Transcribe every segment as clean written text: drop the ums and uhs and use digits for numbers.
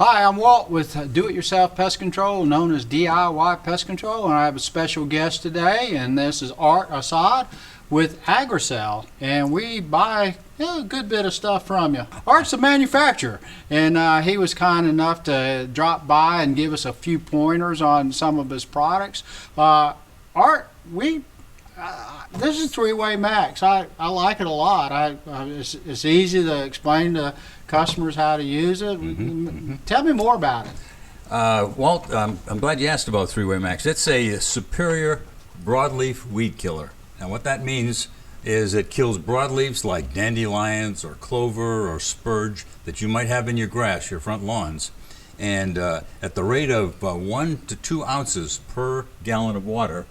Hi, I'm Walt with Do-It-Yourself Pest Control, known as DIY Pest Control, and I have a special guest today, and this is Art Assad with Agrisel, and we buy a good bit of stuff from you. Art's a manufacturer, and he was kind enough to drop by and give us a few pointers on some of his products. Art, this is three-way max. I like it a lot. It's easy to explain to customers how to use it. Tell me more about it. Walt, I'm glad you asked about three-way max. It's a superior broadleaf weed killer. Now what that means is it kills broadleaves like dandelions or clover or spurge that you might have in your grass, your front lawns. And at the rate of 1 to 2 ounces per gallon of water,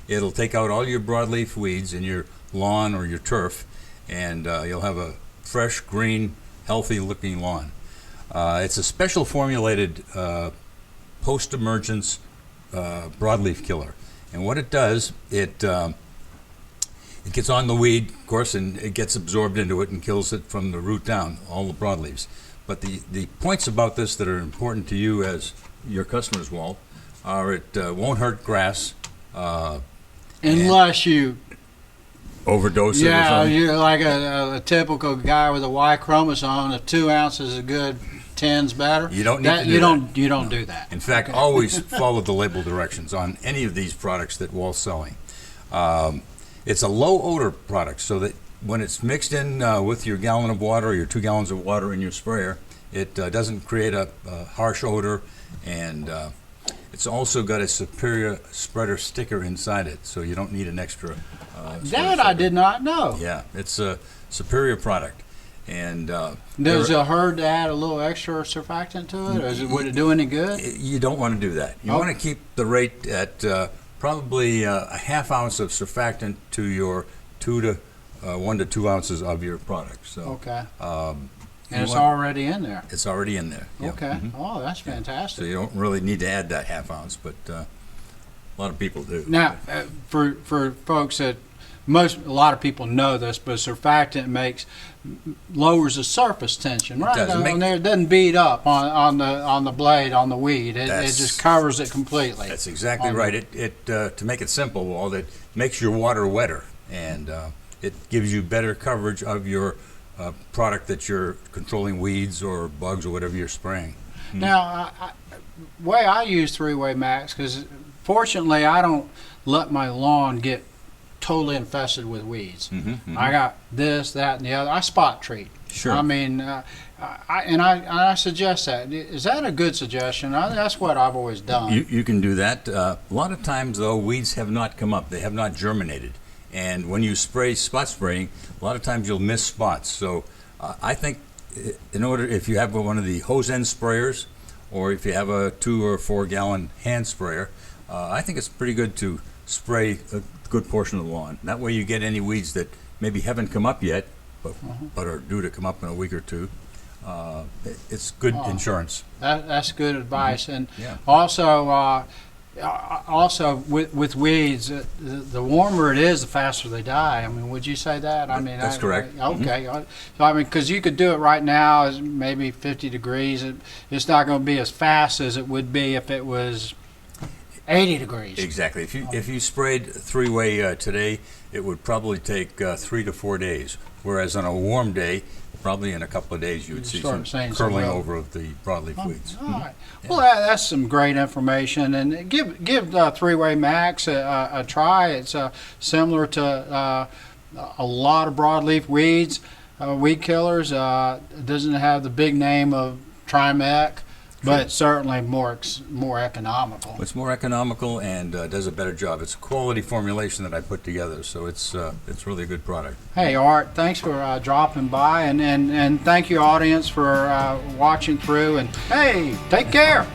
it'll take out all your broadleaf weeds in your lawn or your turf, and you'll have a fresh, green, healthy-looking lawn. It's a special formulated post-emergence broadleaf killer. And what it does, it gets on the weed, of course, and it gets absorbed into it and kills it from the root down, all the broadleaves. But the points about this that are important to you as your customers, Walt, are it won't hurt grass. Unless you overdose it or yeah, something. you're like a typical guy with a Y chromosome. If 2 ounces is good, 10's better. You don't need to do you that. You don't do that. In fact, always follow the label directions on any of these products that Walt's selling. It's a low odor product, so that when it's mixed in with your gallon of water or your 2 gallons of water in your sprayer, it doesn't create a harsh odor, and it's also got a superior spreader sticker inside it, so you don't need an extra That I did not know. Yeah, it's a superior product. And does it hurt to add a little extra surfactant to it, or would it do any good? You don't want to do that. You want to keep the rate at probably a half ounce of surfactant to your 1 to 2 ounces of your product. So okay. And it's already in there. It's already in there. Yep. Okay. Oh, that's fantastic. So you don't really need to add that half ounce, but a lot of people do. Now, for folks that a lot of people know this, but surfactant lowers the surface tension, right? It doesn't beat up on the blade, on the weed. It just covers it completely. That's exactly right. It to make it simple, Walt, it makes your water wetter, and it gives you better coverage of your product that you're controlling weeds or bugs or whatever you're spraying. Now, way I use three-way max, because fortunately I don't let my lawn get totally infested with weeds. I got this, that, and the other. I spot treat. Sure. I mean, I suggest that. Is that a good suggestion? That's what I've always done. You can do that. A lot of times, though, weeds have not come up. They have not germinated. And when you spray spot spraying, a lot of times you'll miss spots. So I think if you have one of the hose end sprayers, or if you have a 2 or 4 gallon hand sprayer, I think it's pretty good to spray a good portion of the lawn. That way you get any weeds that maybe haven't come up yet, but are due to come up in a week or two. It's good insurance. That's good advice. And yeah. Also, with weeds, the warmer it is, the faster they die. I mean, would you say that? I mean, that's correct. Okay. So, I mean, because you could do it right now, is maybe 50 degrees. It's not going to be as fast as it would be if it was 80 degrees. Exactly. If you sprayed three-way today, it would probably take 3 to 4 days. Whereas on a warm day, probably in a couple of days, you would see some curling over of the broadleaf weeds. All right. Well, that's some great information, and give three-way max a try. It's similar to a lot of broadleaf weeds, weed killers. It doesn't have the big name of Trimec, but it's certainly more economical. It's more economical and does a better job. It's a quality formulation that I put together, so it's really a good product. Hey, Art, thanks for dropping by, and thank you, audience, for watching through. And hey, take care.